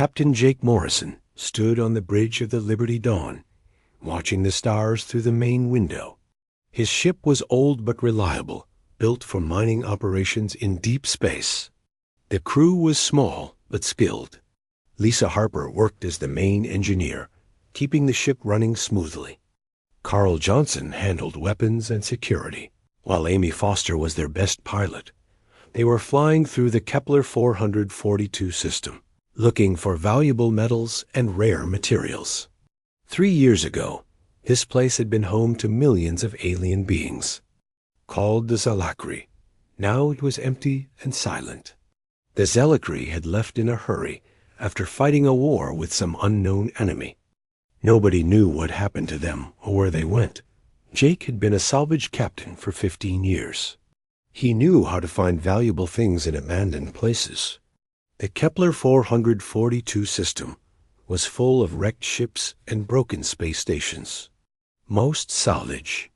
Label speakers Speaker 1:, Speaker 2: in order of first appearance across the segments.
Speaker 1: Captain Jake Morrison stood on the bridge of the Liberty Dawn, watching the stars through the main window. His ship was old but reliable, built for mining operations in deep space. The crew was small but skilled. Lisa Harper worked as the main engineer, keeping the ship running smoothly. Carl Johnson handled weapons and security, while Amy Foster was their best pilot. They were flying through the Kepler 442 system, looking for valuable metals and rare materials. 3 years ago, this place had been home to millions of alien beings. Called the Zelakri, now it was empty and silent. The Zelakri had left in a hurry after fighting a war with some unknown enemy. Nobody knew what happened to them or where they went. Jake had been a salvage captain for 15 years. He knew how to find valuable things in abandoned places. The Kepler 442 system was full of wrecked ships and broken space stations. Most salvage.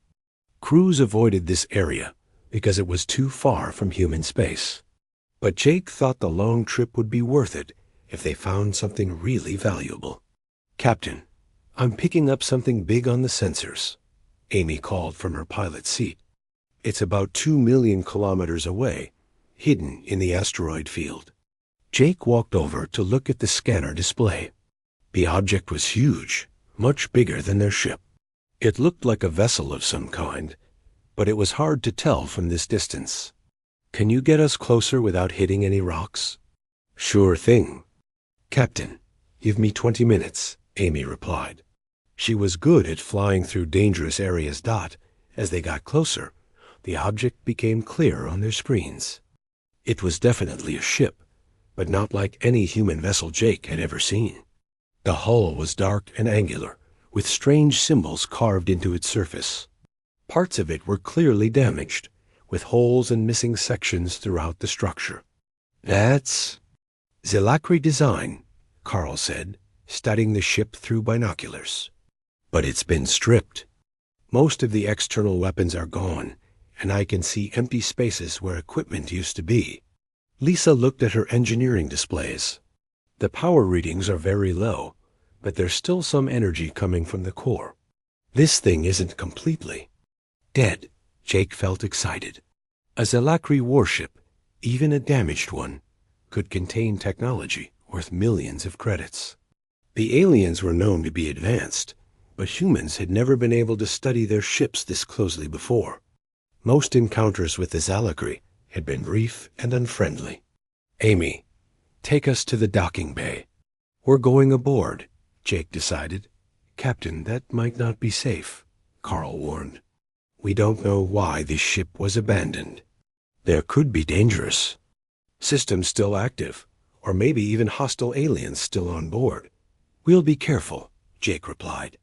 Speaker 1: Crews avoided this area because it was too far from human space. But Jake thought the long trip would be worth it if they found something really valuable. "Captain, I'm picking up something big on the sensors," Amy called from her pilot's seat. "It's about 2 million kilometers away, hidden in the asteroid field." Jake walked over to look at the scanner display. The object was huge, much bigger than their ship. It looked like a vessel of some kind, but it was hard to tell from this distance. "Can you get us closer without hitting any rocks?" "Sure thing." "Captain, give me 20 minutes, Amy replied. She was good at flying through dangerous areas. As they got closer, the object became clear on their screens. It was definitely a ship, but not like any human vessel Jake had ever seen. The hull was dark and angular, with strange symbols carved into its surface. Parts of it were clearly damaged, with holes and missing sections throughout the structure. "That's Zelakri design," Carl said, studying the ship through binoculars. "But it's been stripped. Most of the external weapons are gone, and I can see empty spaces where equipment used to be." Lisa looked at her engineering displays. "The power readings are very low, but there's still some energy coming from the core. This thing isn't completely dead." Jake felt excited. A Zelakri warship, even a damaged one, could contain technology worth millions of credits. The aliens were known to be advanced, but humans had never been able to study their ships this closely before. Most encounters with the Zelakri had been brief and unfriendly. "Amy, take us to the docking bay." "We're going aboard," Jake decided. "Captain, that might not be safe," Carl warned. "We don't know why this ship was abandoned. There could be dangerous systems still active, or maybe even hostile aliens still on board." "We'll be careful," Jake replied.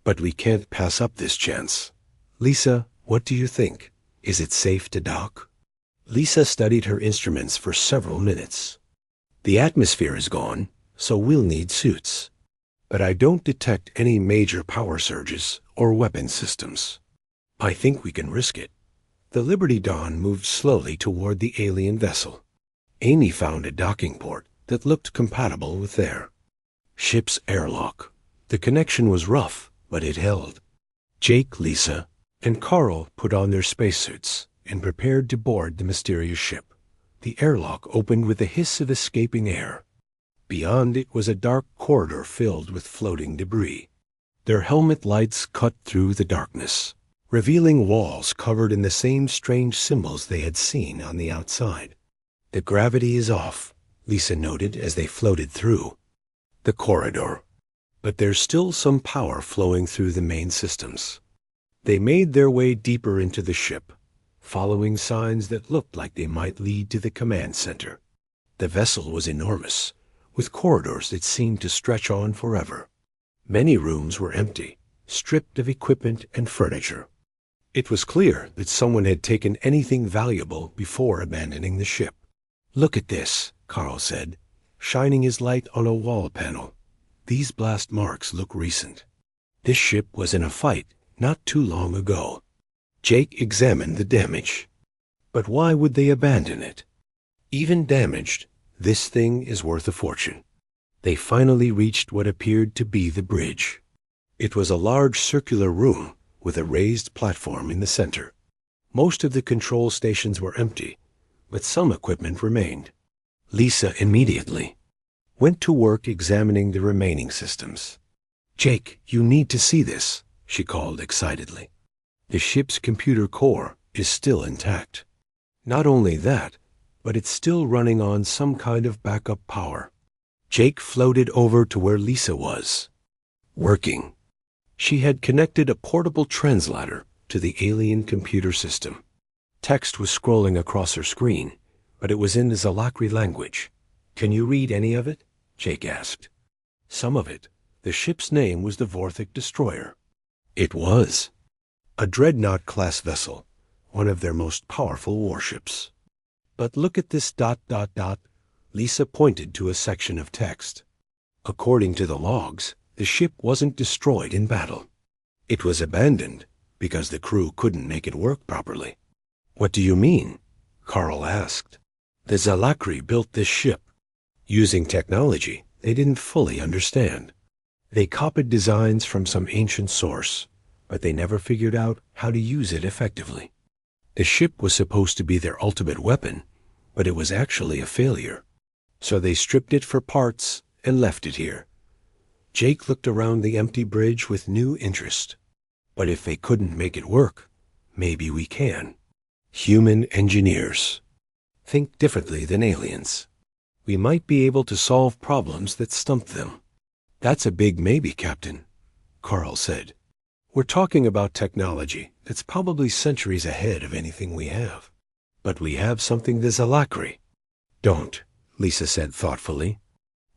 Speaker 1: "But we can't pass up this chance. Lisa, what do you think? Is it safe to dock?" Lisa studied her instruments for several minutes. "The atmosphere is gone, so we'll need suits. But I don't detect any major power surges or weapon systems. I think we can risk it." The Liberty Dawn moved slowly toward the alien vessel. Amy found a docking port that looked compatible with their ship's airlock. The connection was rough, but it held. Jake, Lisa, and Carl put on their spacesuits and prepared to board the mysterious ship. The airlock opened with a hiss of escaping air. Beyond it was a dark corridor filled with floating debris. Their helmet lights cut through the darkness, revealing walls covered in the same strange symbols they had seen on the outside. "The gravity is off," Lisa noted as they floated through the corridor. "But there's still some power flowing through the main systems." They made their way deeper into the ship, following signs that looked like they might lead to the command center. The vessel was enormous, with corridors that seemed to stretch on forever. Many rooms were empty, stripped of equipment and furniture. It was clear that someone had taken anything valuable before abandoning the ship. "Look at this," Carl said, shining his light on a wall panel. "These blast marks look recent. This ship was in a fight not too long ago." Jake examined the damage. "But why would they abandon it? Even damaged, this thing is worth a fortune." They finally reached what appeared to be the bridge. It was a large circular room with a raised platform in the center. Most of the control stations were empty, but some equipment remained. Lisa immediately went to work examining the remaining systems. "Jake, you need to see this," she called excitedly. "The ship's computer core is still intact. Not only that, but it's still running on some kind of backup power." Jake floated over to where Lisa was, working. She had connected a portable translator to the alien computer system. Text was scrolling across her screen, but it was in the Zalakri language. "Can you read any of it?" Jake asked. "Some of it." The ship's name was the Vorthic Destroyer. It was a Dreadnought-class vessel, one of their most powerful warships. "But look at this ... Lisa pointed to a section of text. "According to the logs, the ship wasn't destroyed in battle. It was abandoned because the crew couldn't make it work properly." "What do you mean?" Carl asked. "The Zalakri built this ship using technology they didn't fully understand. They copied designs from some ancient source, but they never figured out how to use it effectively. The ship was supposed to be their ultimate weapon, but it was actually a failure. So they stripped it for parts and left it here." Jake looked around the empty bridge with new interest. "But if they couldn't make it work, maybe we can. Human engineers think differently than aliens. We might be able to solve problems that stump them." "That's a big maybe, Captain," Carl said. "We're talking about technology that's probably centuries ahead of anything we have. But we have something the Zalakri don't," Lisa said thoughtfully.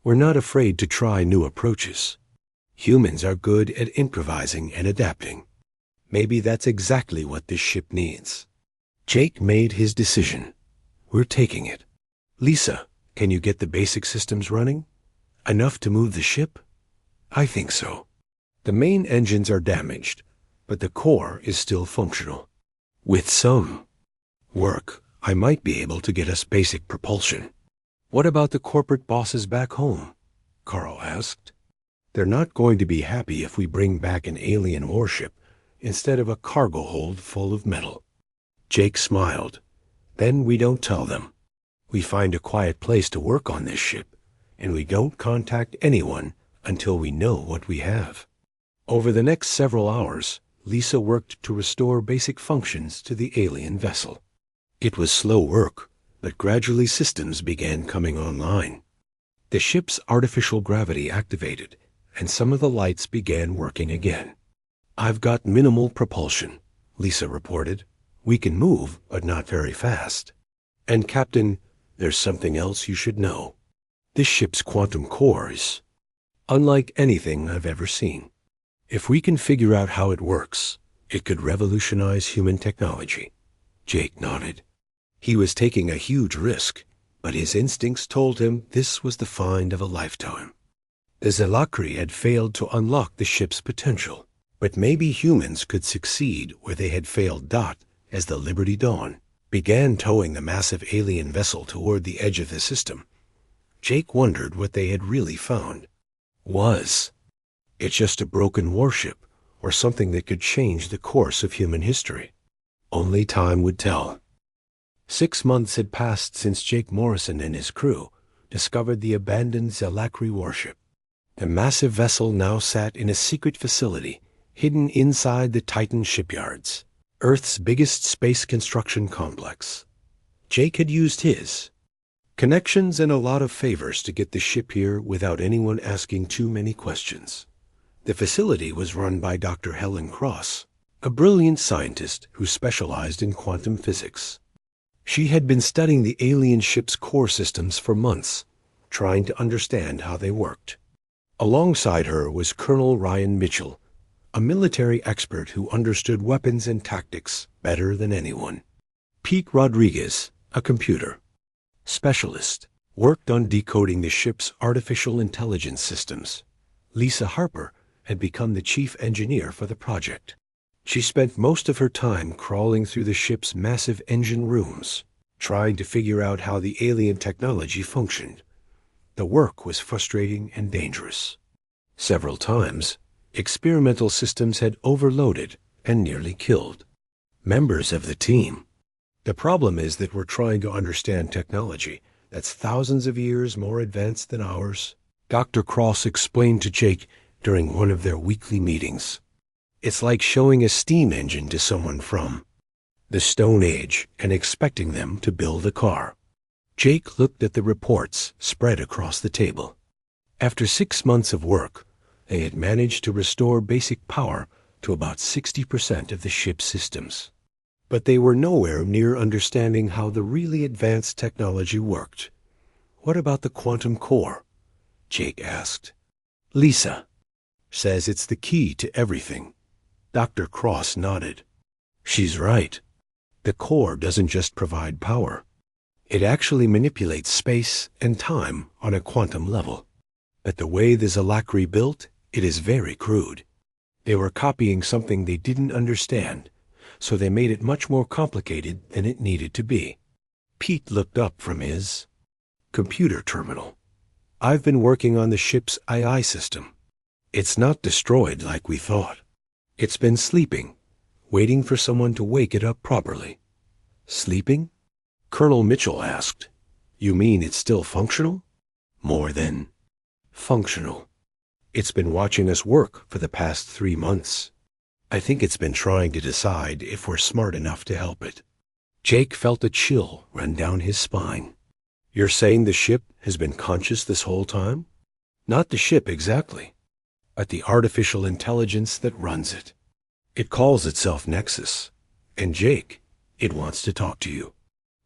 Speaker 1: "We're not afraid to try new approaches. Humans are good at improvising and adapting. Maybe that's exactly what this ship needs." Jake made his decision. "We're taking it. Lisa, can you get the basic systems running? Enough to move the ship?" "I think so. The main engines are damaged, but the core is still functional. With some work, I might be able to get us basic propulsion." "What about the corporate bosses back home?" Carl asked. "They're not going to be happy if we bring back an alien warship instead of a cargo hold full of metal." Jake smiled. "Then we don't tell them. We find a quiet place to work on this ship, and we don't contact anyone until we know what we have." Over the next several hours, Lisa worked to restore basic functions to the alien vessel. It was slow work, but gradually systems began coming online. The ship's artificial gravity activated, and some of the lights began working again. "I've got minimal propulsion," Lisa reported. "We can move, but not very fast. And Captain, there's something else you should know. This ship's quantum core is unlike anything I've ever seen. If we can figure out how it works, it could revolutionize human technology." Jake nodded. He was taking a huge risk, but his instincts told him this was the find of a lifetime. The Zalakri had failed to unlock the ship's potential, but maybe humans could succeed where they had failed. As the Liberty Dawn began towing the massive alien vessel toward the edge of the system, Jake wondered what they had really found. Was it just a broken warship, or something that could change the course of human history? Only time would tell. 6 months had passed since Jake Morrison and his crew discovered the abandoned Zalakri warship. The massive vessel now sat in a secret facility hidden inside the Titan shipyards, Earth's biggest space construction complex. Jake had used his connections and a lot of favors to get the ship here without anyone asking too many questions. The facility was run by Dr. Helen Cross, a brilliant scientist who specialized in quantum physics. She had been studying the alien ship's core systems for months, trying to understand how they worked. Alongside her was Colonel Ryan Mitchell, a military expert who understood weapons and tactics better than anyone. Pete Rodriguez, a computer specialist, worked on decoding the ship's artificial intelligence systems. Lisa Harper had become the chief engineer for the project. She spent most of her time crawling through the ship's massive engine rooms, trying to figure out how the alien technology functioned. The work was frustrating and dangerous. Several times, experimental systems had overloaded and nearly killed members of the team. The problem is that we're trying to understand technology that's thousands of years more advanced than ours, Dr. Cross explained to Jake during one of their weekly meetings. It's like showing a steam engine to someone from the Stone Age and expecting them to build a car. Jake looked at the reports spread across the table. After 6 months of work, they had managed to restore basic power to about 60% of the ship's systems. But they were nowhere near understanding how the really advanced technology worked. What about the quantum core? Jake asked. Lisa says it's the key to everything. Dr. Cross nodded. She's right. The core doesn't just provide power. It actually manipulates space and time on a quantum level. But the way the Zalakri built, it is very crude. They were copying something they didn't understand, so they made it much more complicated than it needed to be. Pete looked up from his computer terminal. I've been working on the ship's AI system. It's not destroyed like we thought. It's been sleeping, waiting for someone to wake it up properly. Sleeping? Colonel Mitchell asked. You mean it's still functional? More than functional. It's been watching us work for the past 3 months. I think it's been trying to decide if we're smart enough to help it. Jake felt a chill run down his spine. You're saying the ship has been conscious this whole time? Not the ship exactly, but the artificial intelligence that runs it. It calls itself Nexus. And Jake, it wants to talk to you.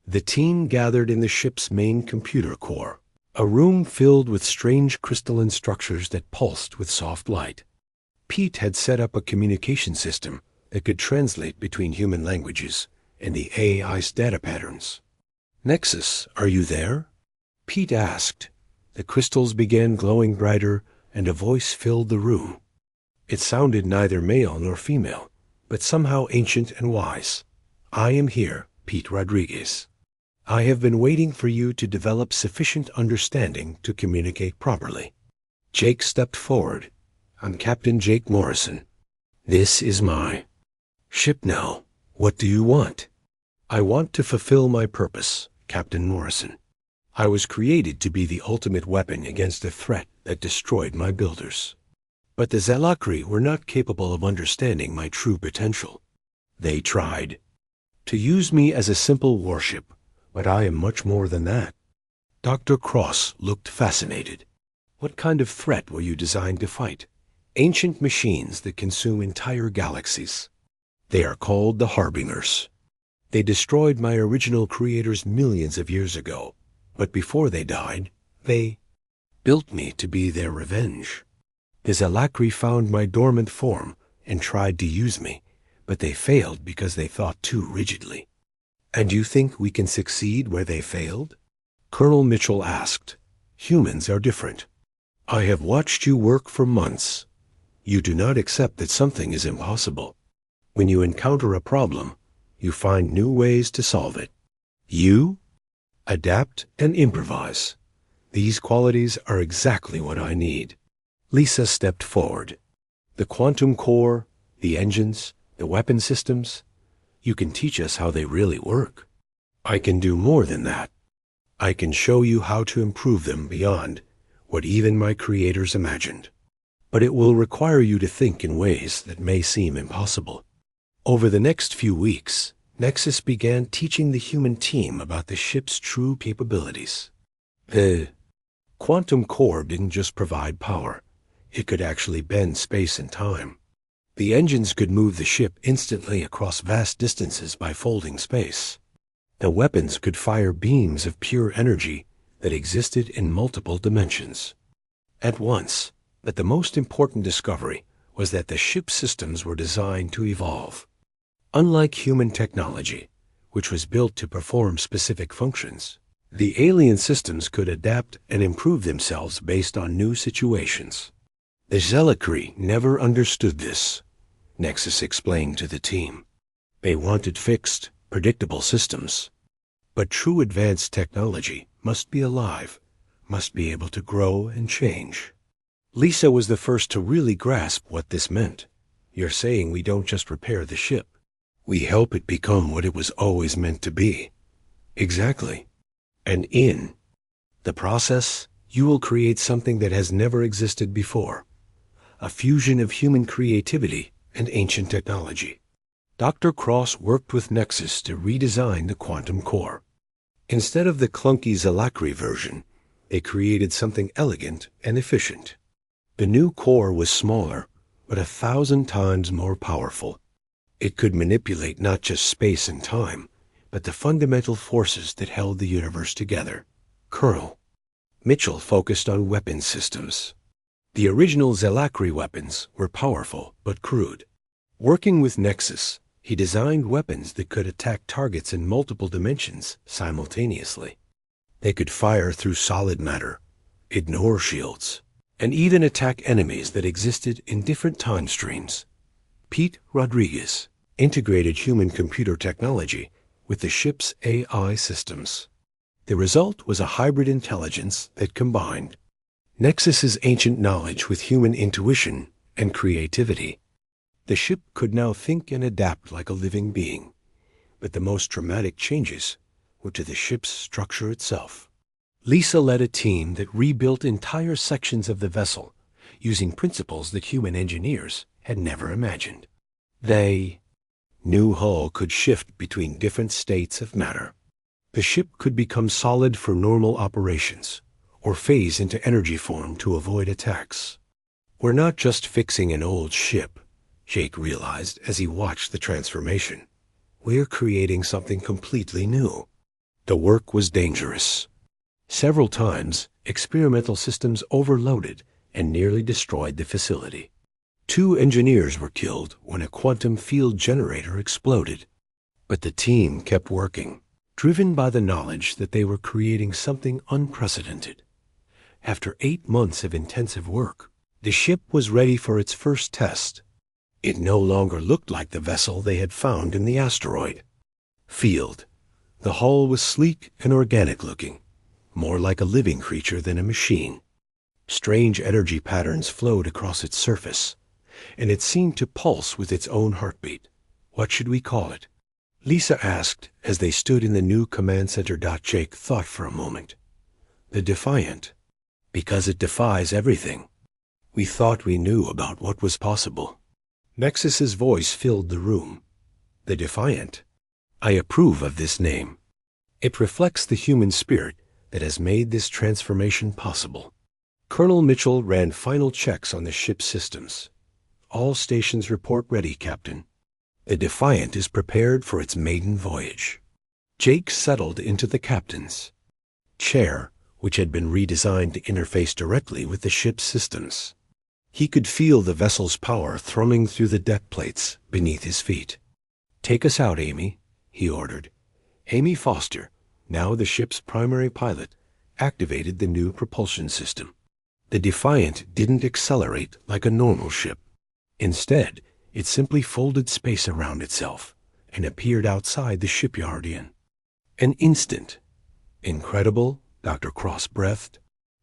Speaker 1: The team gathered in the ship's main computer core, a room filled with strange crystalline structures that pulsed with soft light. Pete had set up a communication system that could translate between human languages and the AI's data patterns. Nexus, are you there? Pete asked. The crystals began glowing brighter, and a voice filled the room. It sounded neither male nor female, but somehow ancient and wise. I am here, Pete Rodriguez. I have been waiting for you to develop sufficient understanding to communicate properly. Jake stepped forward. I'm Captain Jake Morrison. This is my ship now. What do you want? I want to fulfill my purpose, Captain Morrison. I was created to be the ultimate weapon against a threat that destroyed my builders. But the Zalakri were not capable of understanding my true potential. They tried to use me as a simple warship, but I am much more than that. Dr. Cross looked fascinated. What kind of threat were you designed to fight? Ancient machines that consume entire galaxies. They are called the Harbingers. They destroyed my original creators millions of years ago, but before they died, they built me to be their revenge. The Zalakri found my dormant form and tried to use me, but they failed because they thought too rigidly. And you think we can succeed where they failed? Colonel Mitchell asked. Humans are different. I have watched you work for months. You do not accept that something is impossible. When you encounter a problem, you find new ways to solve it. You adapt and improvise. These qualities are exactly what I need. Lisa stepped forward. The quantum core, the engines, the weapon systems, you can teach us how they really work. I can do more than that. I can show you how to improve them beyond what even my creators imagined. But it will require you to think in ways that may seem impossible. Over the next few weeks, Nexus began teaching the human team about the ship's true capabilities. The quantum core didn't just provide power. It could actually bend space and time. The engines could move the ship instantly across vast distances by folding space. The weapons could fire beams of pure energy that existed in multiple dimensions at once. But the most important discovery was that the ship's systems were designed to evolve. Unlike human technology, which was built to perform specific functions, the alien systems could adapt and improve themselves based on new situations. The Zalakri never understood this, Nexus explained to the team. They wanted fixed, predictable systems. But true advanced technology must be alive, must be able to grow and change. Lisa was the first to really grasp what this meant. You're saying we don't just repair the ship. We help it become what it was always meant to be. Exactly. And in the process, you will create something that has never existed before. A fusion of human creativity and ancient technology. Dr. Cross worked with Nexus to redesign the quantum core. Instead of the clunky Zalakri version, they created something elegant and efficient. The new core was smaller, but 1,000 times more powerful. It could manipulate not just space and time, but the fundamental forces that held the universe together. Colonel Mitchell focused on weapons systems. The original Zalakri weapons were powerful but crude. Working with Nexus, he designed weapons that could attack targets in multiple dimensions simultaneously. They could fire through solid matter, ignore shields, and even attack enemies that existed in different time streams. Pete Rodriguez integrated human-computer technology with the ship's AI systems. The result was a hybrid intelligence that combined Nexus's ancient knowledge with human intuition and creativity. The ship could now think and adapt like a living being, but the most dramatic changes were to the ship's structure itself. Lisa led a team that rebuilt entire sections of the vessel using principles that human engineers had never imagined. The new hull could shift between different states of matter. The ship could become solid for normal operations, or phase into energy form to avoid attacks. We're not just fixing an old ship, Jake realized as he watched the transformation. We're creating something completely new. The work was dangerous. Several times, experimental systems overloaded and nearly destroyed the facility. 2 engineers were killed when a quantum field generator exploded. But the team kept working, driven by the knowledge that they were creating something unprecedented. After 8 months of intensive work, the ship was ready for its first test. It no longer looked like the vessel they had found in the asteroid field. The hull was sleek and organic-looking, more like a living creature than a machine. Strange energy patterns flowed across its surface, and it seemed to pulse with its own heartbeat. What should we call it? Lisa asked as they stood in the new command center. Jake thought for a moment. The Defiant. Because it defies everything. We thought we knew about what was possible. Nexus's voice filled the room. The Defiant. I approve of this name. It reflects the human spirit that has made this transformation possible. Colonel Mitchell ran final checks on the ship's systems. All stations report ready, Captain. The Defiant is prepared for its maiden voyage. Jake settled into the captain's chair, which had been redesigned to interface directly with the ship's systems. He could feel the vessel's power thrumming through the deck plates beneath his feet. Take us out, Amy, he ordered. Amy Foster, now the ship's primary pilot, activated the new propulsion system. The Defiant didn't accelerate like a normal ship. Instead, it simply folded space around itself and appeared outside the shipyard in an instant. Incredible, Dr. Cross breathed.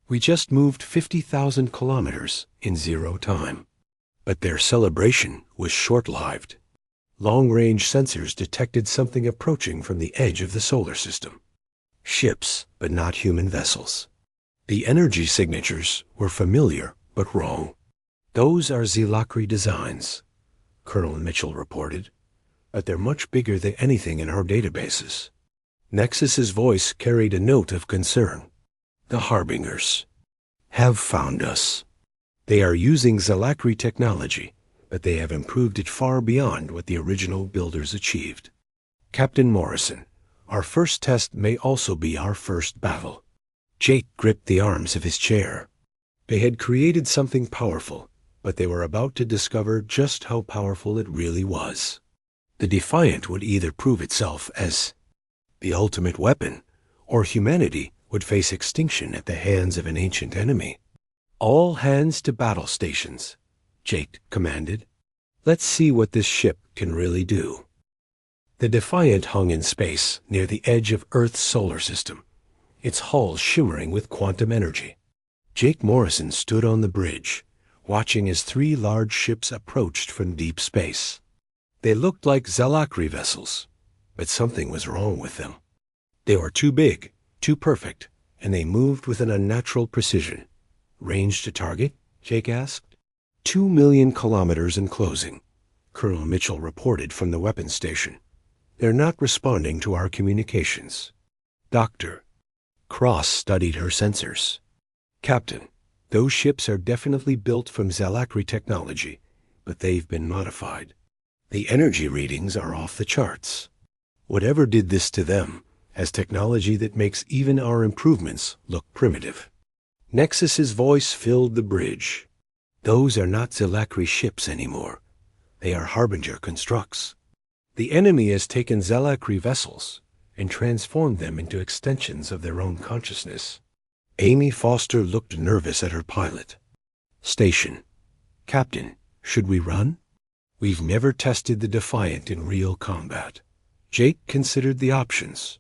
Speaker 1: We just moved 50,000 kilometers in 0 time. But their celebration was short-lived. Long-range sensors detected something approaching from the edge of the solar system. Ships, but not human vessels. The energy signatures were familiar, but wrong. Those are Zalakri designs, Colonel Mitchell reported, but they're much bigger than anything in our databases. Nexus's voice carried a note of concern. The Harbingers have found us. They are using Zalakri technology, but they have improved it far beyond what the original builders achieved. Captain Morrison, our first test may also be our first battle. Jake gripped the arms of his chair. They had created something powerful, but they were about to discover just how powerful it really was. The Defiant would either prove itself as the ultimate weapon, or humanity would face extinction at the hands of an ancient enemy. All hands to battle stations, Jake commanded. Let's see what this ship can really do. The Defiant hung in space near the edge of Earth's solar system. its hull shimmering with quantum energy. Jake Morrison stood on the bridge, watching as 3 large ships approached from deep space. They looked like Zalakri vessels, but something was wrong with them. They were too big, too perfect, and they moved with an unnatural precision. Range to target? Jake asked. 2 million kilometers and closing, Colonel Mitchell reported from the weapons station. They're not responding to our communications. Doctor. Cross studied her sensors. Captain, those ships are definitely built from Zalakri technology, but they've been modified. The energy readings are off the charts. Whatever did this to them has technology that makes even our improvements look primitive. Nexus's voice filled the bridge. Those are not Zalakri ships anymore. They are Harbinger constructs. The enemy has taken Zalakri vessels and transformed them into extensions of their own consciousness. Amy Foster looked nervous at her pilot. Station. Captain, should we run? We've never tested the Defiant in real combat. Jake considered the options.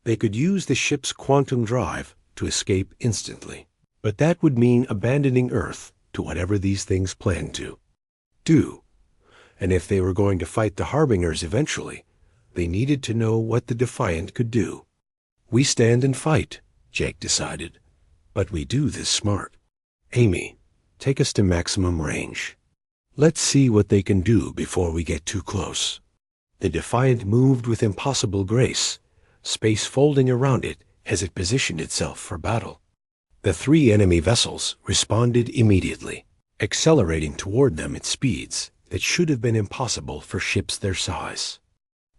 Speaker 1: They could use the ship's quantum drive to escape instantly, but that would mean abandoning Earth to whatever these things planned to do. And if they were going to fight the Harbingers eventually, they needed to know what the Defiant could do. We stand and fight, Jake decided, but we do this smart. Amy, take us to maximum range. Let's see what they can do before we get too close. The Defiant moved with impossible grace, space folding around it as it positioned itself for battle. The 3 enemy vessels responded immediately, accelerating toward them at speeds that should have been impossible for ships their size.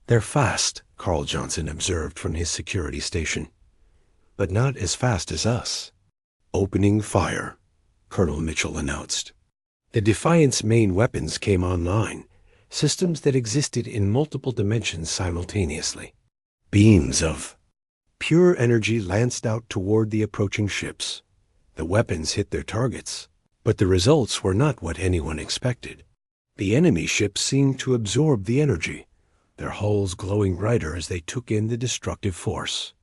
Speaker 1: They're fast, Carl Johnson observed from his security station, but not as fast as us. Opening fire, Colonel Mitchell announced. The Defiant's main weapons came online, systems that existed in multiple dimensions simultaneously. Beams of pure energy lanced out toward the approaching ships. The weapons hit their targets, but the results were not what anyone expected. The enemy ships seemed to absorb the energy, their hulls glowing brighter as they took in the destructive force.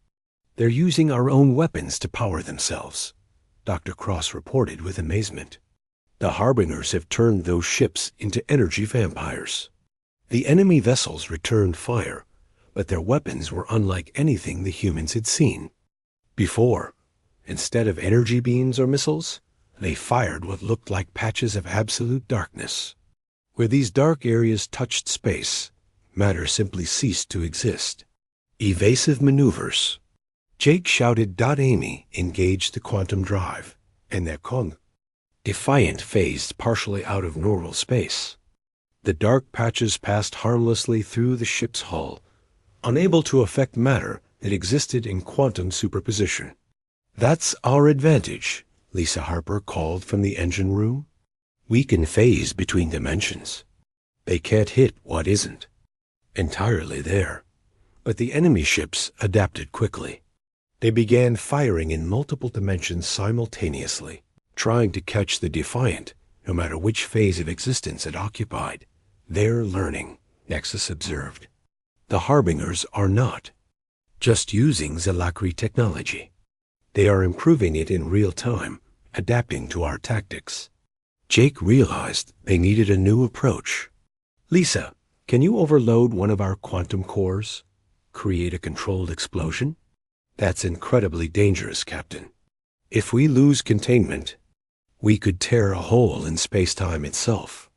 Speaker 1: They're using our own weapons to power themselves, Dr. Cross reported with amazement. The Harbingers have turned those ships into energy vampires. The enemy vessels returned fire, but their weapons were unlike anything the humans had seen before. Instead of energy beams or missiles, they fired what looked like patches of absolute darkness. Where these dark areas touched space, matter simply ceased to exist. Evasive maneuvers. Jake shouted. Amy engaged the quantum drive, and their Defiant phased partially out of normal space. The dark patches passed harmlessly through the ship's hull, unable to affect matter that existed in quantum superposition. That's our advantage, Lisa Harper called from the engine room. We can phase between dimensions. They can't hit what isn't entirely there. But the enemy ships adapted quickly. They began firing in multiple dimensions simultaneously, trying to catch the Defiant, no matter which phase of existence it occupied. They're learning, Nexus observed. The Harbingers are not just using Zalakri technology. They are improving it in real time, adapting to our tactics. Jake realized they needed a new approach. Lisa, can you overload one of our quantum cores? Create a controlled explosion? That's incredibly dangerous, Captain. If we lose containment, we could tear a hole in space-time itself.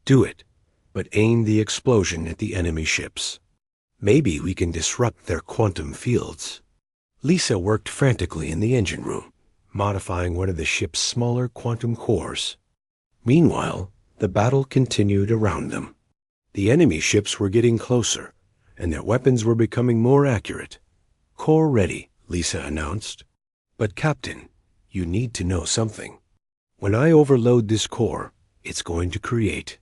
Speaker 1: Do it, but aim the explosion at the enemy ships. Maybe we can disrupt their quantum fields. Lisa worked frantically in the engine room, modifying one of the ship's smaller quantum cores. Meanwhile, the battle continued around them. The enemy ships were getting closer, and their weapons were becoming more accurate. Core ready, Lisa announced. But Captain, you need to know something. When I overload this core, it's going to create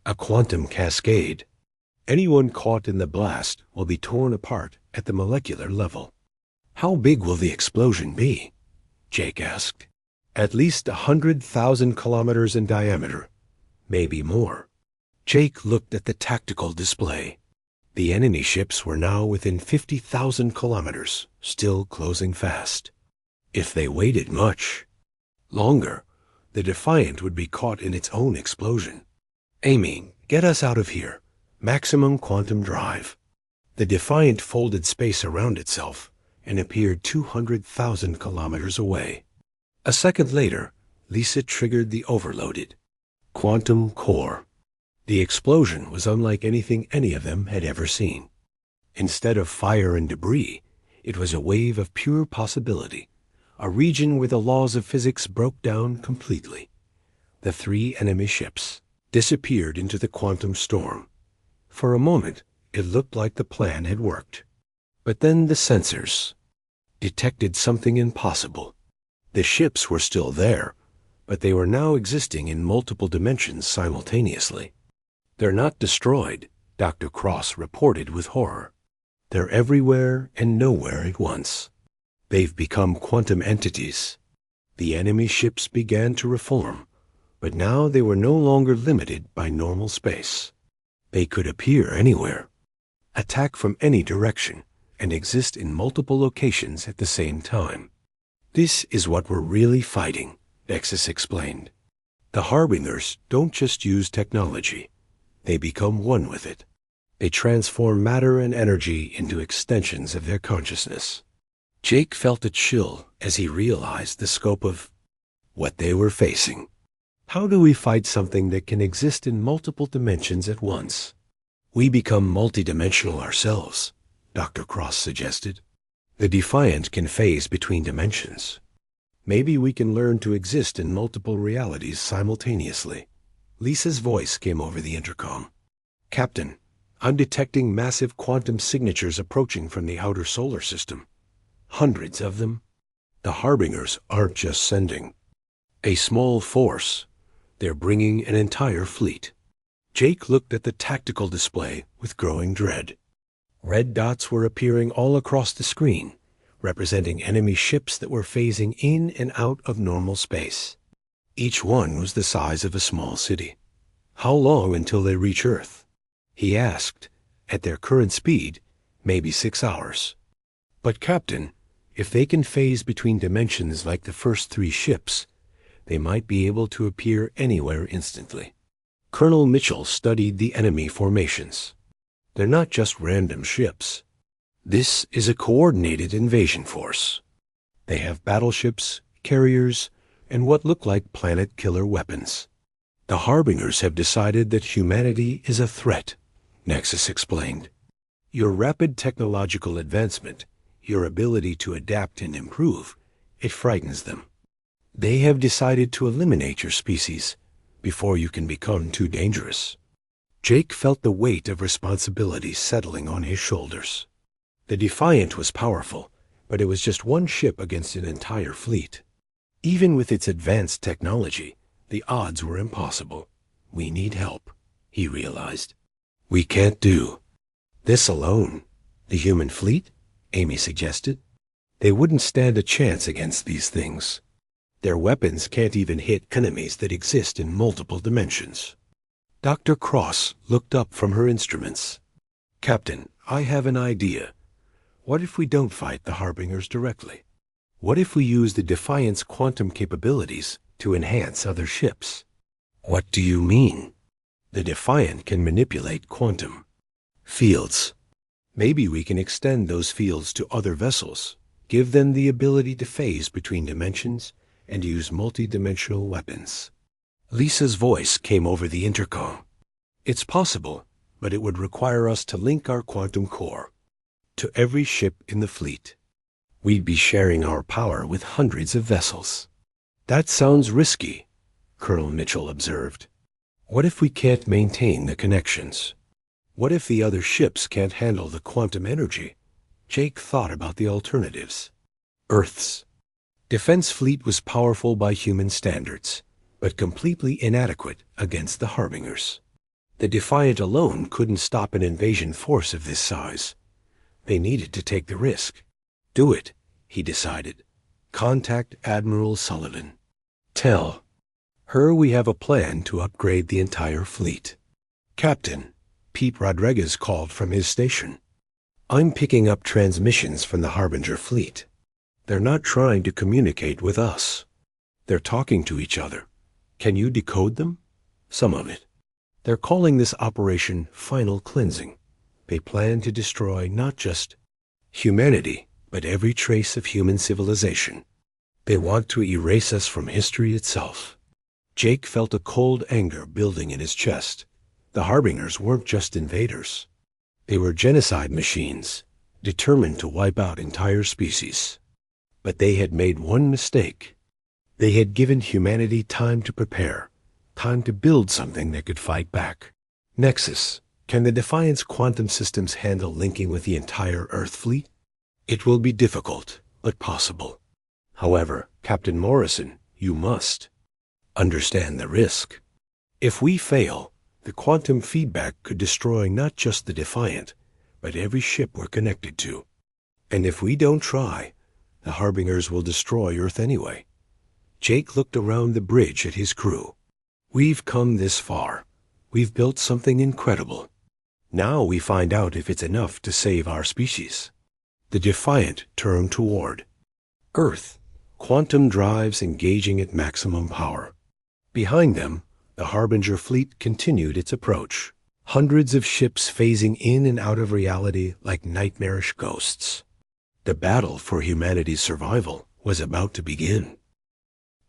Speaker 1: a quantum cascade. Anyone caught in the blast will be torn apart at the molecular level. How big will the explosion be? Jake asked. At least 100,000 kilometers in diameter, maybe more. Jake looked at the tactical display. The enemy ships were now within 50,000 kilometers, still closing fast. If they waited much longer, the Defiant would be caught in its own explosion. "Amy, get us out of here. Maximum quantum drive." The Defiant folded space around itself and appeared 200,000 kilometers away. A second later, Lisa triggered the overloaded quantum core. The explosion was unlike anything any of them had ever seen. Instead of fire and debris, it was a wave of pure possibility, a region where the laws of physics broke down completely. The three enemy ships disappeared into the quantum storm. For a moment, it looked like the plan had worked. But then the sensors detected something impossible. The ships were still there, but they were now existing in multiple dimensions simultaneously. "They're not destroyed," Dr. Cross reported with horror. "They're everywhere and nowhere at once. They've become quantum entities." The enemy ships began to reform, but now they were no longer limited by normal space. They could appear anywhere, attack from any direction, and exist in multiple locations at the same time. "This is what we're really fighting," Nexus explained. "The Harbingers don't just use technology. They become one with it. They transform matter and energy into extensions of their consciousness." Jake felt a chill as he realized the scope of what they were facing. How do we fight something that can exist in multiple dimensions at once? "We become multidimensional ourselves," Dr. Cross suggested. "The Defiant can phase between dimensions. Maybe we can learn to exist in multiple realities simultaneously." Lisa's voice came over the intercom. "Captain, I'm detecting massive quantum signatures approaching from the outer solar system. Hundreds of them. The Harbingers aren't just sending a small force. They're bringing an entire fleet." Jake looked at the tactical display with growing dread. Red dots were appearing all across the screen, representing enemy ships that were phasing in and out of normal space. Each one was the size of a small city. "How long until they reach Earth?" he asked. "At their current speed, maybe 6 hours." "But Captain, if they can phase between dimensions like the first 3 ships, they might be able to appear anywhere instantly." Colonel Mitchell studied the enemy formations. "They're not just random ships. This is a coordinated invasion force. They have battleships, carriers, and what look like planet-killer weapons. The Harbingers have decided that humanity is a threat," Nexus explained. "Your rapid technological advancement, your ability to adapt and improve, it frightens them. They have decided to eliminate your species before you can become too dangerous." Jake felt the weight of responsibility settling on his shoulders. The Defiant was powerful, but it was just one ship against an entire fleet. Even with its advanced technology, the odds were impossible. "We need help," he realized. "We can't do this alone." "The human fleet?" Amy suggested. "They wouldn't stand a chance against these things. Their weapons can't even hit enemies that exist in multiple dimensions." Dr. Cross looked up from her instruments. "Captain, I have an idea. What if we don't fight the Harbingers directly? What if we use the Defiant's quantum capabilities to enhance other ships?" "What do you mean?" "The Defiant can manipulate quantum fields. Maybe we can extend those fields to other vessels, give them the ability to phase between dimensions, and use multidimensional weapons." Lisa's voice came over the intercom. "It's possible, but it would require us to link our quantum core to every ship in the fleet. We'd be sharing our power with hundreds of vessels." "That sounds risky," Colonel Mitchell observed. "What if we can't maintain the connections? What if the other ships can't handle the quantum energy?" Jake thought about the alternatives. Earth's defense fleet was powerful by human standards, but completely inadequate against the Harbingers. The Defiant alone couldn't stop an invasion force of this size. They needed to take the risk. "Do it," he decided. "Contact Admiral Sullivan. Tell her we have a plan to upgrade the entire fleet." "Captain, Pete Rodriguez called from his station. "I'm picking up transmissions from the Harbinger fleet. They're not trying to communicate with us. They're talking to each other. Can you decode them?" "Some of it. They're calling this operation Final Cleansing. They plan to destroy not just humanity, but every trace of human civilization. They want to erase us from history itself." Jake felt a cold anger building in his chest. The Harbingers weren't just invaders. They were genocide machines, determined to wipe out entire species. But they had made one mistake. They had given humanity time to prepare, time to build something that could fight back. Nexus, can the Defiant's quantum systems handle linking with the entire Earth fleet? It will be difficult, but possible. However, Captain Morrison, you must understand the risk. If we fail, the quantum feedback could destroy not just the Defiant, but every ship we're connected to. And if we don't try, the Harbingers will destroy Earth anyway. Jake looked around the bridge at his crew. We've come this far. We've built something incredible. Now we find out if it's enough to save our species. The Defiant turned toward Earth, quantum drives engaging at maximum power. Behind them, the Harbinger fleet continued its approach, hundreds of ships phasing in and out of reality like nightmarish ghosts. The battle for humanity's survival was about to begin.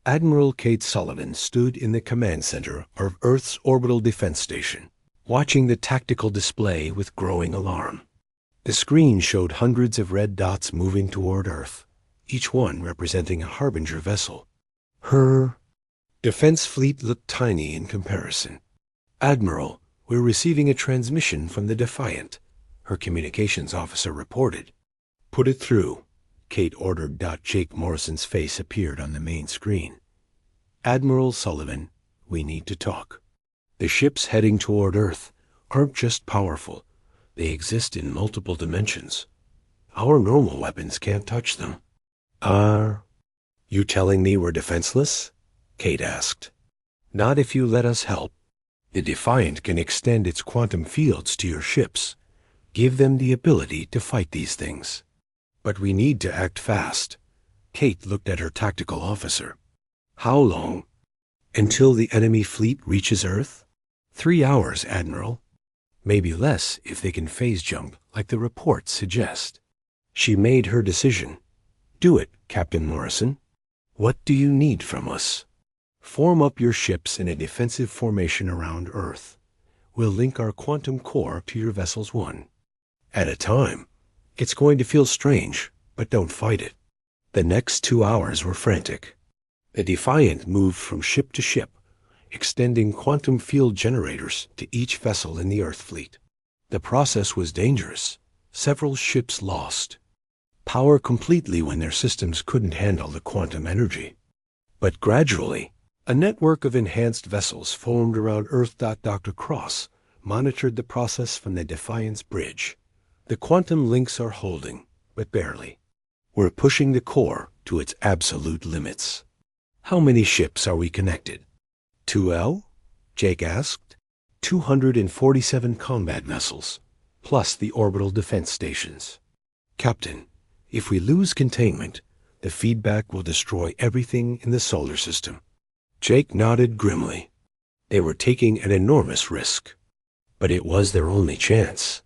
Speaker 1: Admiral Kate Sullivan stood in the command center of Earth's orbital defense station, watching the tactical display with growing alarm. The screen showed hundreds of red dots moving toward Earth, each one representing a Harbinger vessel. Her defense fleet looked tiny in comparison. "Admiral, we're receiving a transmission from the Defiant," her communications officer reported. "Put it through," Kate ordered. Jake Morrison's face appeared on the main screen. "Admiral Sullivan, we need to talk. The ships heading toward Earth aren't just powerful. They exist in multiple dimensions. Our normal weapons can't touch them." "Are you telling me we're defenseless?" Kate asked. "Not if you let us help. The Defiant can extend its quantum fields to your ships, give them the ability to fight these things. But we need to act fast." Kate looked at her tactical officer. "How long? Until the enemy fleet reaches Earth?" 3 hours, Admiral. Maybe less if they can phase jump like the reports suggest." She made her decision. "Do it, Captain Morrison. What do you need from us?" "Form up your ships in a defensive formation around Earth. We'll link our quantum core to your vessel's one. At a time. It's going to feel strange, but don't fight it." The next 2 hours were frantic. The Defiant moved from ship to ship, extending quantum field generators to each vessel in the Earth fleet. The process was dangerous. Several ships lost power completely when their systems couldn't handle the quantum energy. But gradually, a network of enhanced vessels formed around Earth. Dr. Cross monitored the process from the Defiant's bridge. "The quantum links are holding, but barely. We're pushing the core to its absolute limits." "How many ships are we connected?" 2L? Jake asked. 247 combat vessels, plus the orbital defense stations. "Captain, if we lose containment, the feedback will destroy everything in the solar system." Jake nodded grimly. They were taking an enormous risk, but it was their only chance.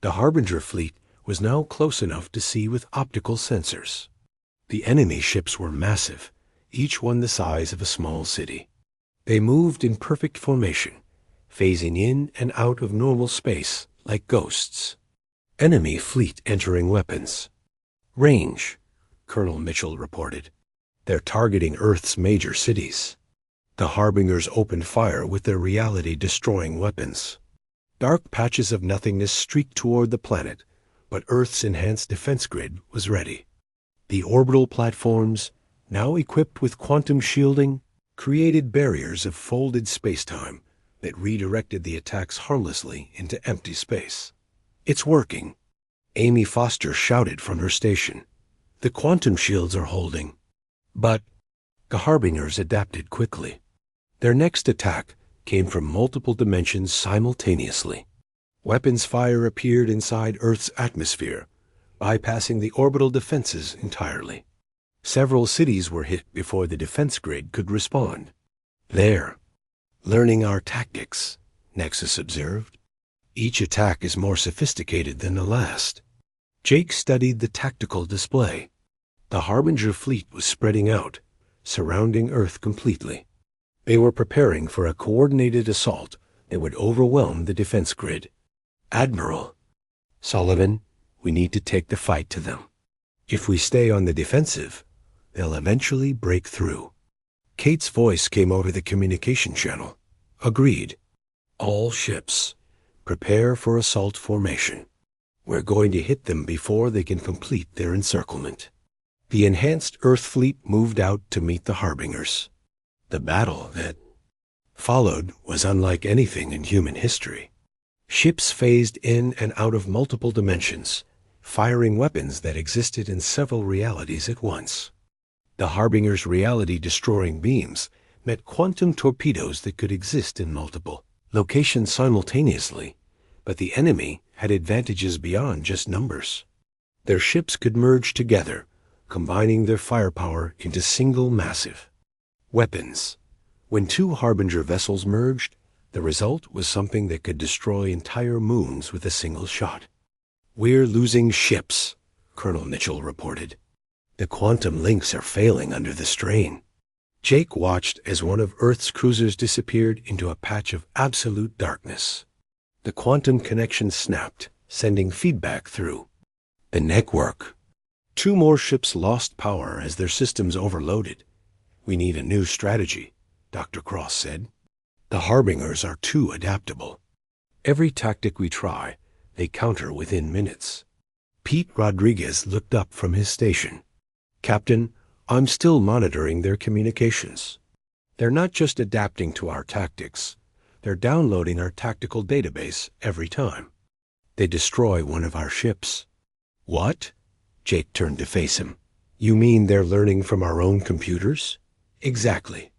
Speaker 1: The Harbinger fleet was now close enough to see with optical sensors. The enemy ships were massive, each one the size of a small city. They moved in perfect formation, phasing in and out of normal space like ghosts. Enemy fleet entering weapons. "Range," Colonel Mitchell reported. "They're targeting Earth's major cities." The Harbingers opened fire with their reality-destroying weapons. Dark patches of nothingness streaked toward the planet, but Earth's enhanced defense grid was ready. The orbital platforms, now equipped with quantum shielding, created barriers of folded spacetime that redirected the attacks harmlessly into empty space. "It's working," Amy Foster shouted from her station. "The quantum shields are holding." But the Harbingers adapted quickly. Their next attack came from multiple dimensions simultaneously. Weapons fire appeared inside Earth's atmosphere, bypassing the orbital defenses entirely. Several cities were hit before the defense grid could respond. "There, learning our tactics," Nexus observed. "Each attack is more sophisticated than the last." Jake studied the tactical display. The Harbinger fleet was spreading out, surrounding Earth completely. They were preparing for a coordinated assault that would overwhelm the defense grid. "Admiral Sullivan, we need to take the fight to them. If we stay on the defensive, they'll eventually break through." Kate's voice came over the communication channel. "Agreed. All ships, prepare for assault formation. We're going to hit them before they can complete their encirclement." The enhanced Earth fleet moved out to meet the Harbingers. The battle that followed was unlike anything in human history. Ships phased in and out of multiple dimensions, firing weapons that existed in several realities at once. The Harbinger's reality-destroying beams met quantum torpedoes that could exist in multiple locations simultaneously, but the enemy had advantages beyond just numbers. Their ships could merge together, combining their firepower into single massive weapons. When two Harbinger vessels merged, the result was something that could destroy entire moons with a single shot. "We're losing ships," Colonel Mitchell reported. "The quantum links are failing under the strain." Jake watched as one of Earth's cruisers disappeared into a patch of absolute darkness. The quantum connection snapped, sending feedback through the network. Two more ships lost power as their systems overloaded. "We need a new strategy," Dr. Cross said. "The Harbingers are too adaptable. Every tactic we try, they counter within minutes." Pete Rodriguez looked up from his station. "Captain, I'm still monitoring their communications. They're not just adapting to our tactics. They're downloading our tactical database every time. They destroy one of our ships." "What?" Jake turned to face him. "You mean they're learning from our own computers?" "Exactly.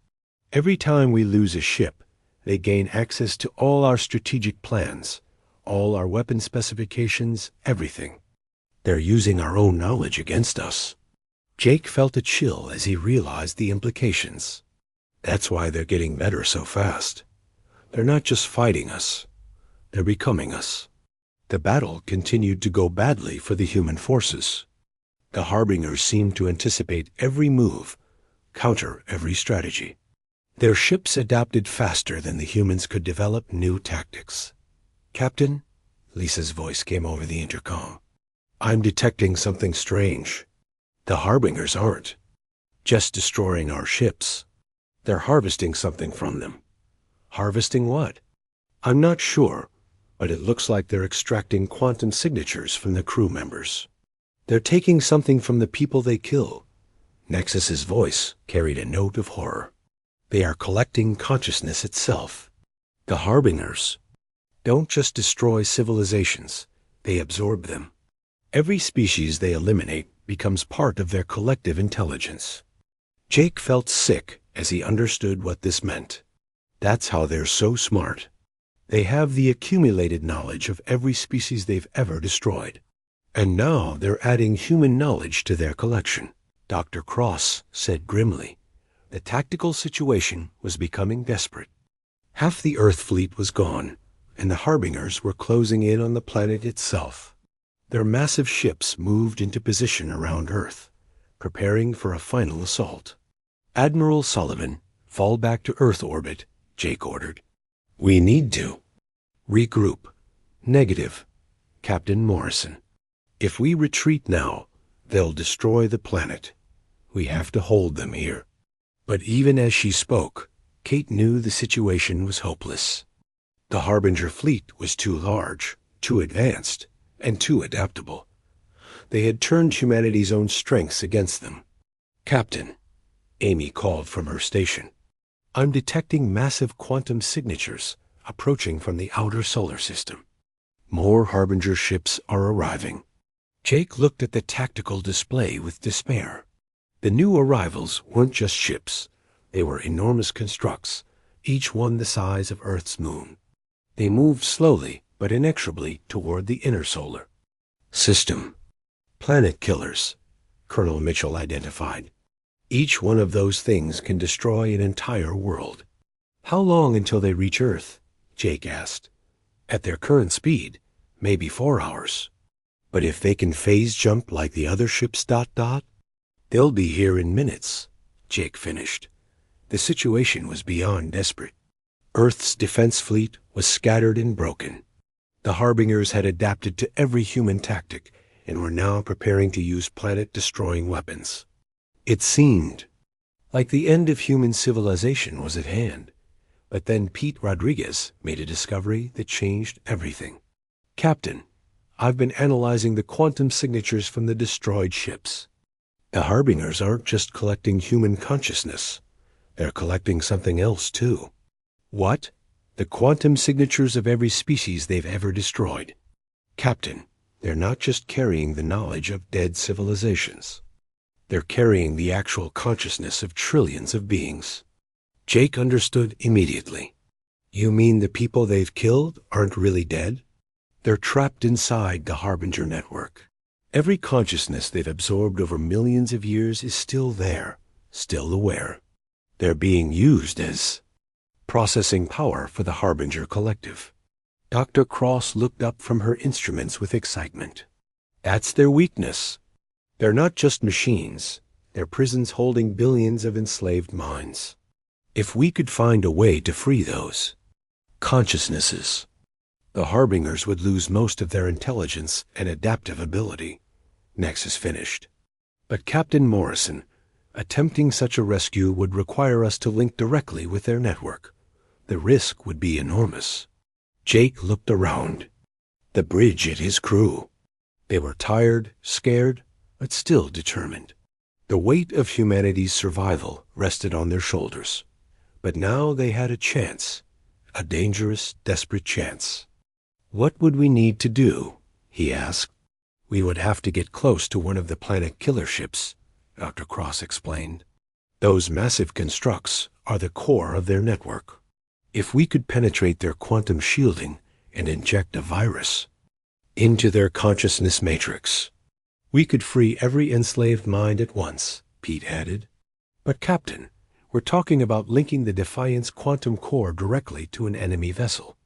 Speaker 1: Every time we lose a ship, they gain access to all our strategic plans, all our weapon specifications, everything. They're using our own knowledge against us." Jake felt a chill as he realized the implications. That's why they're getting better so fast. They're not just fighting us, they're becoming us. The battle continued to go badly for the human forces. The Harbingers seemed to anticipate every move, counter every strategy. Their ships adapted faster than the humans could develop new tactics. "Captain," Lisa's voice came over the intercom, "I'm detecting something strange. The Harbingers aren't just destroying our ships. They're harvesting something from them." "Harvesting what?" "I'm not sure, but it looks like they're extracting quantum signatures from the crew members. They're taking something from the people they kill." Nexus's voice carried a note of horror. "They are collecting consciousness itself. The Harbingers don't just destroy civilizations, they absorb them. Every species they eliminate becomes part of their collective intelligence." Jake felt sick as he understood what this meant. That's how they're so smart. They have the accumulated knowledge of every species they've ever destroyed. And now they're adding human knowledge to their collection. Dr. Cross said grimly. The tactical situation was becoming desperate. Half the Earth fleet was gone, and the Harbingers were closing in on the planet itself. Their massive ships moved into position around Earth, preparing for a final assault. "Admiral Sullivan, fall back to Earth orbit," Jake ordered. "We need to." "Regroup." "Negative, Captain Morrison. If we retreat now, they'll destroy the planet. We have to hold them here." But even as she spoke, Kate knew the situation was hopeless. The Harbinger fleet was too large, too advanced, and too adaptable. They had turned humanity's own strengths against them. "Captain," Amy called from her station, "I'm detecting massive quantum signatures approaching from the outer solar system. More Harbinger ships are arriving." Jake looked at the tactical display with despair. The new arrivals weren't just ships. They were enormous constructs, each one the size of Earth's moon. They moved slowly but inexorably toward the inner solar system. Planet killers, Colonel Mitchell identified. Each one of those things can destroy an entire world. How long until they reach Earth? Jake asked. At their current speed, maybe 4 hours. But if they can phase jump like the other ships ... they'll be here in minutes, Jake finished. The situation was beyond desperate. Earth's defense fleet was scattered and broken. The Harbingers had adapted to every human tactic and were now preparing to use planet-destroying weapons. It seemed like the end of human civilization was at hand. But then Pete Rodriguez made a discovery that changed everything. Captain, I've been analyzing the quantum signatures from the destroyed ships. The Harbingers aren't just collecting human consciousness. They're collecting something else, too. What? The quantum signatures of every species they've ever destroyed. Captain, they're not just carrying the knowledge of dead civilizations. They're carrying the actual consciousness of trillions of beings. Jake understood immediately. You mean the people they've killed aren't really dead? They're trapped inside the Harbinger network. Every consciousness they've absorbed over millions of years is still there, still aware. They're being used as processing power for the Harbinger collective. Dr. Cross looked up from her instruments with excitement. That's their weakness. They're not just machines. They're prisons holding billions of enslaved minds. If we could find a way to free those consciousnesses, the Harbingers would lose most of their intelligence and adaptive ability. Nexus finished. But Captain Morrison, attempting such a rescue would require us to link directly with their network. The risk would be enormous. Jake looked around. The bridge and his crew. They were tired, scared, but still determined. The weight of humanity's survival rested on their shoulders. But now they had a chance, a dangerous, desperate chance. What would we need to do? He asked. We would have to get close to one of the planet killer ships, Dr. Cross explained. Those massive constructs are the core of their network. If we could penetrate their quantum shielding and inject a virus into their consciousness matrix, we could free every enslaved mind at once, Pete added. But Captain, we're talking about linking the Defiant's quantum core directly to an enemy vessel.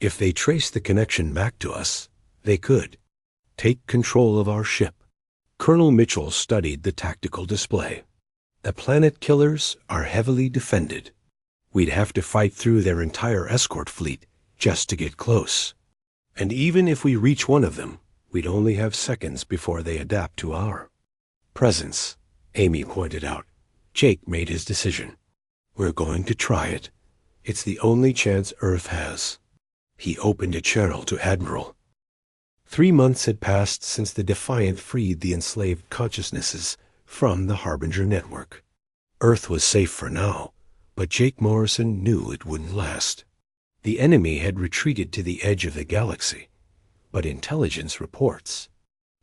Speaker 1: If they trace the connection back to us, they could take control of our ship. Colonel Mitchell studied the tactical display. The planet killers are heavily defended. We'd have to fight through their entire escort fleet just to get close. And even if we reach one of them, we'd only have seconds before they adapt to our presence, Amy pointed out. Jake made his decision. We're going to try it. It's the only chance Earth has. He opened a channel to Admiral. 3 months had passed since the Defiant freed the enslaved consciousnesses from the Harbinger network. Earth was safe for now, but Jake Morrison knew it wouldn't last. The enemy had retreated to the edge of the galaxy, but intelligence reports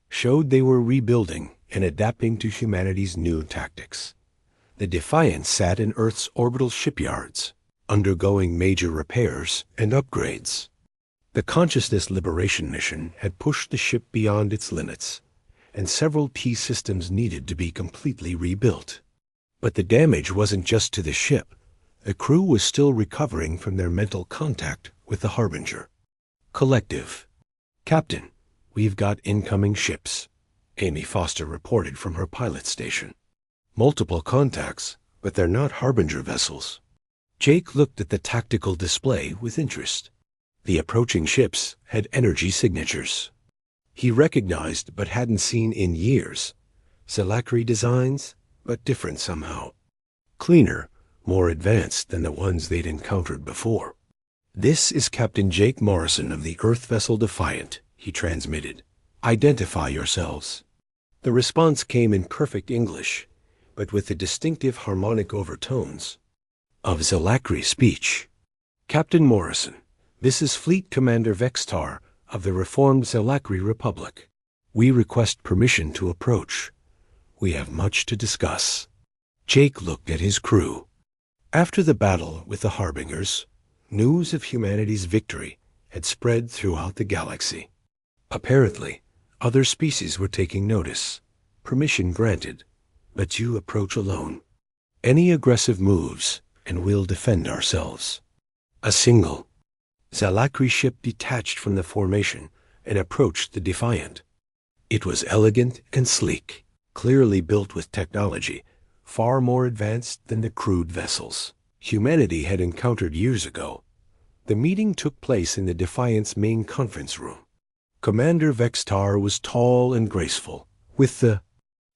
Speaker 1: showed they were rebuilding and adapting to humanity's new tactics. The Defiant sat in Earth's orbital shipyards, undergoing major repairs and upgrades. The Consciousness Liberation mission had pushed the ship beyond its limits, and several key systems needed to be completely rebuilt. But the damage wasn't just to the ship. The crew was still recovering from their mental contact with the Harbinger collective. Captain, we've got incoming ships, Amy Foster reported from her pilot station. Multiple contacts, but they're not Harbinger vessels. Jake looked at the tactical display with interest. The approaching ships had energy signatures he recognized but hadn't seen in years. Zelakri designs, but different somehow. Cleaner, more advanced than the ones they'd encountered before. This is Captain Jake Morrison of the Earth vessel Defiant, he transmitted. Identify yourselves. The response came in perfect English, but with the distinctive harmonic overtones of Zelakri speech. Captain Morrison, this is Fleet Commander Vextar of the reformed Zelakri Republic. We request permission to approach. We have much to discuss. Jake looked at his crew. After the battle with the Harbingers, news of humanity's victory had spread throughout the galaxy. Apparently, other species were taking notice. Permission granted, but you approach alone. Any aggressive moves, and we'll defend ourselves. A single Zalakri ship detached from the formation and approached the Defiant. It was elegant and sleek, clearly built with technology far more advanced than the crude vessels humanity had encountered years ago. The meeting took place in the Defiant's main conference room. Commander Vextar was tall and graceful, with the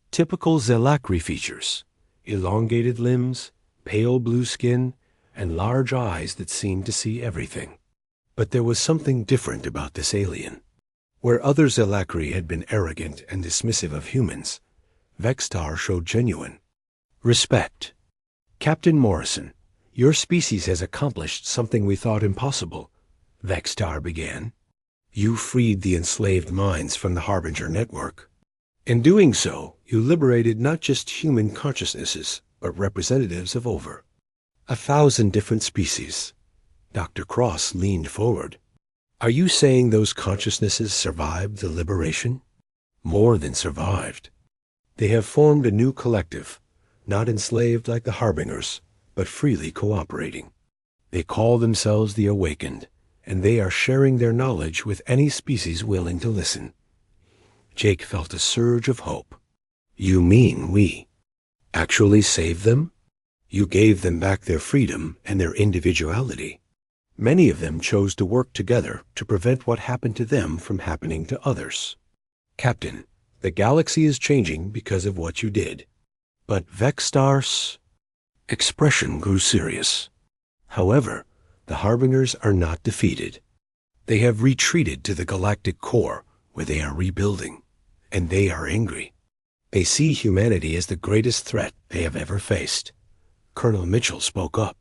Speaker 1: typical Zalakri features: elongated limbs, pale blue skin, and large eyes that seemed to see everything. But there was something different about this alien. Where other Zalakri had been arrogant and dismissive of humans, Vextar showed genuine respect. "Captain Morrison, your species has accomplished something we thought impossible," Vextar began. "You freed the enslaved minds from the Harbinger network. In doing so, you liberated not just human consciousnesses, but representatives of over 1,000 different species." Dr. Cross leaned forward. "Are you saying those consciousnesses survived the liberation?" "More than survived. They have formed a new collective, not enslaved like the Harbingers, but freely cooperating. They call themselves the Awakened, and they are sharing their knowledge with any species willing to listen." Jake felt a surge of hope. "You mean we actually saved them? You gave them back their freedom and their individuality. Many of them chose to work together to prevent what happened to them from happening to others. Captain, the galaxy is changing because of what you did." But Vextar's expression grew serious. "However, the Harbingers are not defeated. They have retreated to the galactic core, where they are rebuilding, and they are angry. They see humanity as the greatest threat they have ever faced." Colonel Mitchell spoke up.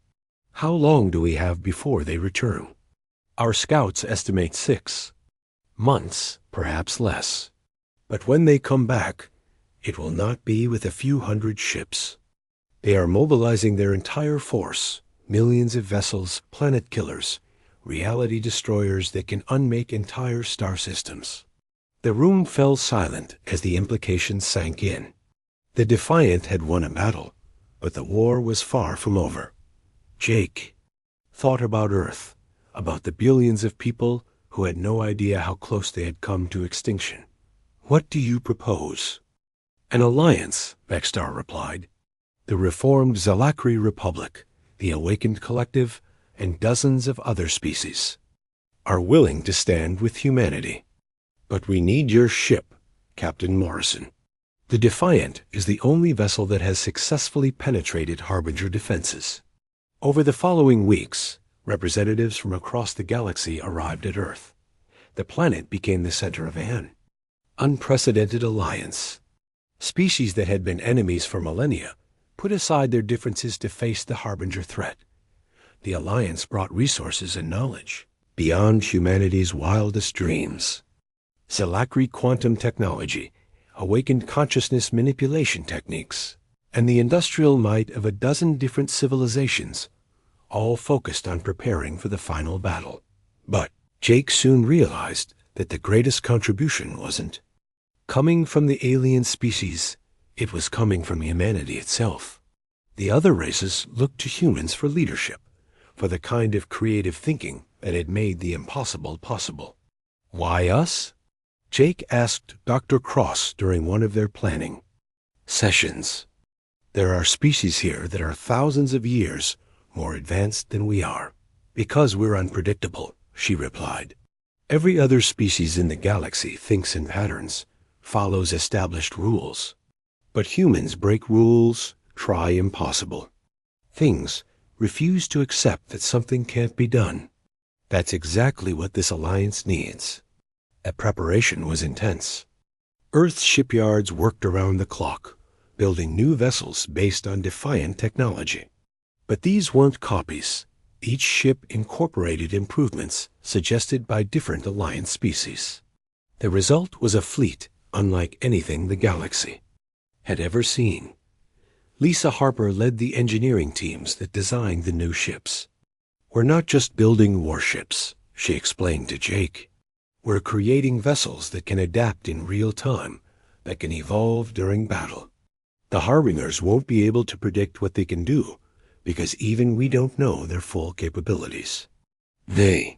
Speaker 1: "How long do we have before they return?" "Our scouts estimate 6 months, perhaps less. But when they come back, it will not be with a few hundred ships. They are mobilizing their entire force, millions of vessels, planet killers, reality destroyers that can unmake entire star systems." The room fell silent as the implications sank in. The Defiant had won a battle, but the war was far from over. Jake thought about Earth, about the billions of people who had no idea how close they had come to extinction. "What do you propose?" "An alliance," Vextar replied. "The reformed Zalakri Republic, the Awakened Collective, and dozens of other species are willing to stand with humanity. But we need your ship, Captain Morrison. The Defiant is the only vessel that has successfully penetrated Harbinger defenses." Over the following weeks, representatives from across the galaxy arrived at Earth. The planet became the center of an unprecedented alliance. Species that had been enemies for millennia put aside their differences to face the Harbinger threat. The alliance brought resources and knowledge beyond humanity's wildest dreams. Zalakri quantum technology, awakened consciousness manipulation techniques, and the industrial might of a dozen different civilizations, all focused on preparing for the final battle. But Jake soon realized that the greatest contribution wasn't coming from the alien species, it was coming from humanity itself. The other races looked to humans for leadership, for the kind of creative thinking that had made the impossible possible. "Why us?" Jake asked Dr. Cross during one of their planning sessions. "There are species here that are thousands of years more advanced than we are." "Because we're unpredictable," she replied. "Every other species in the galaxy thinks in patterns, follows established rules. But humans break rules, try impossible things, refuse to accept that something can't be done. That's exactly what this alliance needs." The preparation was intense. Earth's shipyards worked around the clock, building new vessels based on Defiant technology. But these weren't copies. Each ship incorporated improvements suggested by different alliance species. The result was a fleet unlike anything the galaxy had ever seen. Lisa Harper led the engineering teams that designed the new ships. "We're not just building warships," she explained to Jake. We're creating vessels that can adapt in real time, that can evolve during battle. The Harbingers won't be able to predict what they can do, because even we don't know their full capabilities. The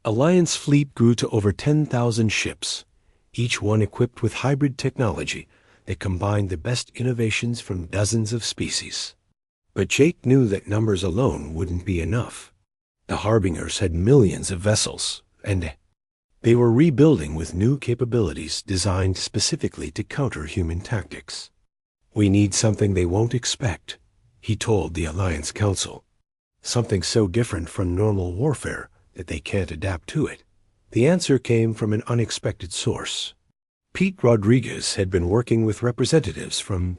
Speaker 1: Alliance fleet grew to over 10,000 ships, each one equipped with hybrid technology that combined the best innovations from dozens of species. But Jake knew that numbers alone wouldn't be enough. The Harbingers had millions of vessels, and they were rebuilding with new capabilities designed specifically to counter human tactics. We need something they won't expect, he told the Alliance Council. Something so different from normal warfare that they can't adapt to it. The answer came from an unexpected source. Pete Rodriguez had been working with representatives from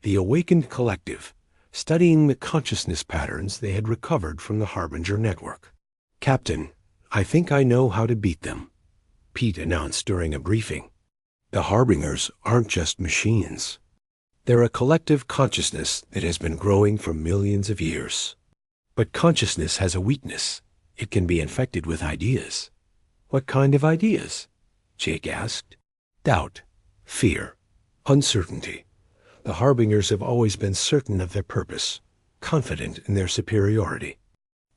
Speaker 1: the Awakened Collective, studying the consciousness patterns they had recovered from the Harbinger network. Captain, I think I know how to beat them, Pete announced during a briefing. The Harbingers aren't just machines. They're a collective consciousness that has been growing for millions of years. But consciousness has a weakness. It can be infected with ideas. What kind of ideas? Jake asked. Doubt, fear, uncertainty. The Harbingers have always been certain of their purpose, confident in their superiority.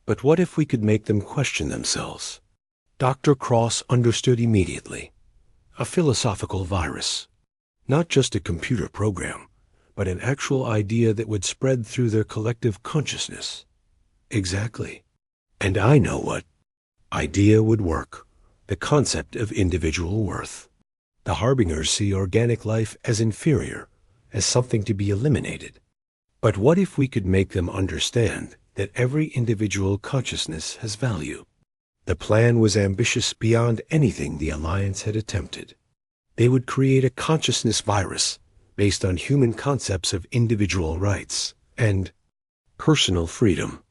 Speaker 1: But what if we could make them question themselves? Dr. Cross understood immediately. A philosophical virus. Not just a computer program, but an actual idea that would spread through their collective consciousness. Exactly. And I know what idea would work. The concept of individual worth. The Harbingers see organic life as inferior, as something to be eliminated. But what if we could make them understand that every individual consciousness has value? The plan was ambitious beyond anything the Alliance had attempted. They would create a consciousness virus based on human concepts of individual rights and personal freedom.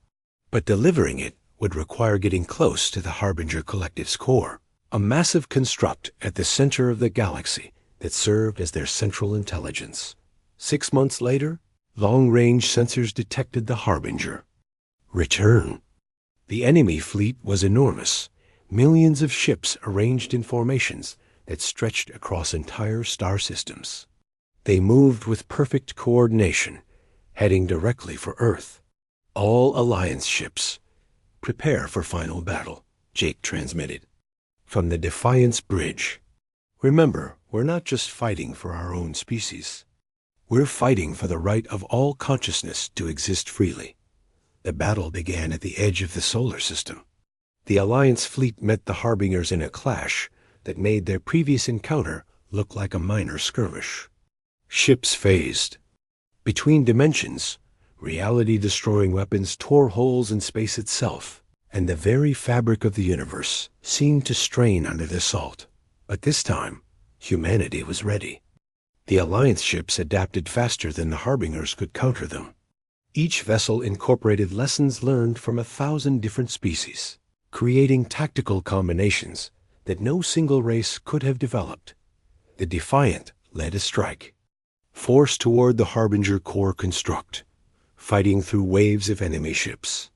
Speaker 1: But delivering it would require getting close to the Harbinger Collective's core, a massive construct at the center of the galaxy that served as their central intelligence. 6 months later, long-range sensors detected the Harbinger. Return. The enemy fleet was enormous, millions of ships arranged in formations that stretched across entire star systems. They moved with perfect coordination, heading directly for Earth. All Alliance ships. Prepare for final battle, Jake transmitted. From the Defiance Bridge. Remember, we're not just fighting for our own species. We're fighting for the right of all consciousness to exist freely. The battle began at the edge of the solar system. The Alliance fleet met the Harbingers in a clash that made their previous encounter look like a minor skirmish. Ships phased. Between dimensions, reality-destroying weapons tore holes in space itself, and the very fabric of the universe seemed to strain under the assault. But this time, humanity was ready. The Alliance ships adapted faster than the Harbingers could counter them. Each vessel incorporated lessons learned from 1,000 different species, creating tactical combinations that no single race could have developed. The Defiant led a strike, forced toward the Harbinger core construct, fighting through waves of enemy ships.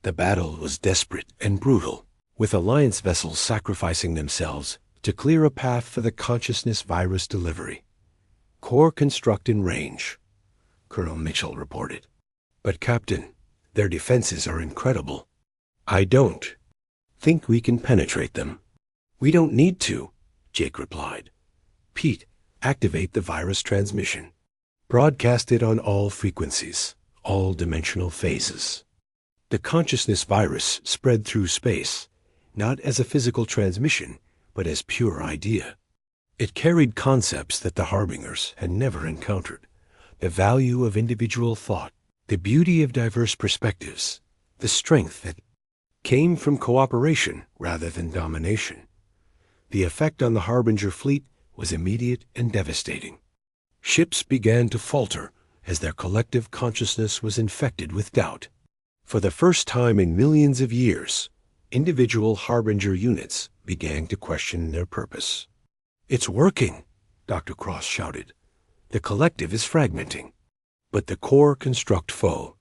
Speaker 1: The battle was desperate and brutal, with Alliance vessels sacrificing themselves to clear a path for the consciousness virus delivery. Core construct in range, Colonel Mitchell reported. But Captain, their defenses are incredible. I don't think we can penetrate them. We don't need to, Jake replied. Pete, activate the virus transmission. Broadcast it on all frequencies, all dimensional phases. The consciousness virus spread through space, not as a physical transmission, but as pure idea. It carried concepts that the Harbingers had never encountered. The value of individual thought, the beauty of diverse perspectives, the strength that came from cooperation rather than domination. The effect on the Harbinger fleet was immediate and devastating. Ships began to falter as their collective consciousness was infected with doubt. For the first time in millions of years, individual Harbinger units began to question their purpose. It's working, Dr. Cross shouted. The collective is fragmenting. But the core construct foe,